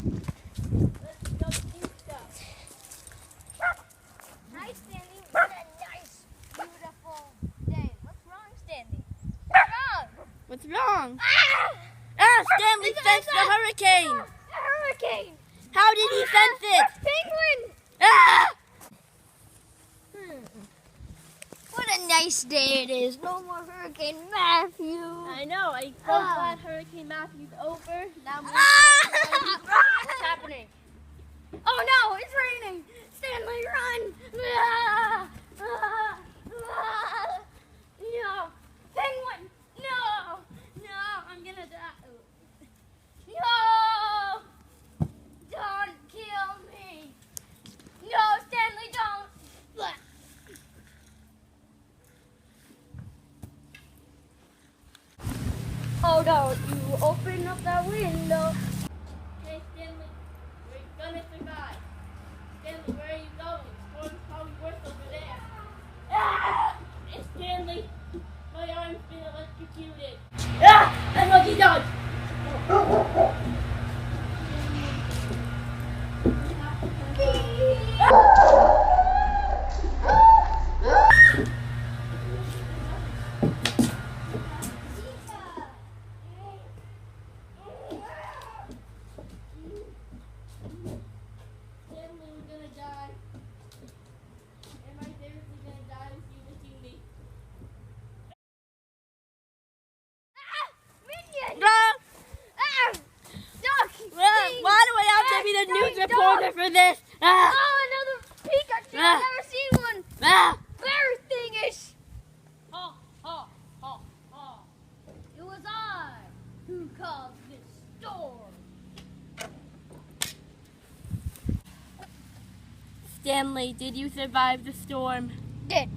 Let's go do stuff. Hi, Stanley. What a nice, beautiful day. What's wrong, Stanley? What's wrong? What's wrong? Stanley It's sensed the hurricane. A hurricane. How did he sense it? Penguin. Ah! What a nice day it is. No more Hurricane Matthew. I know. I'm so glad Hurricane Matthew's over. Now we're what's happening? Oh no, it's raining. Stanley, run. No. Penguin. No. No, I'm gonna die. No. Don't kill me. No, Stanley, don't. Oh no, you open up that window. Hey, Stanley, we're gonna survive. Stanley, where are you going? Storm's probably worse over there. Hey, Stanley, my arm's been electrocuted. That's what he does. Stanley, we're gonna die. Am I seriously gonna die with you me? Minion! No. Duck! Why do I have to be the news reporter for this? Oh, another Pikachu! I've never seen one! Bear thingish! Ha, ha, ha, ha. It was I who caused this storm. Stanley, did you survive the storm? Did.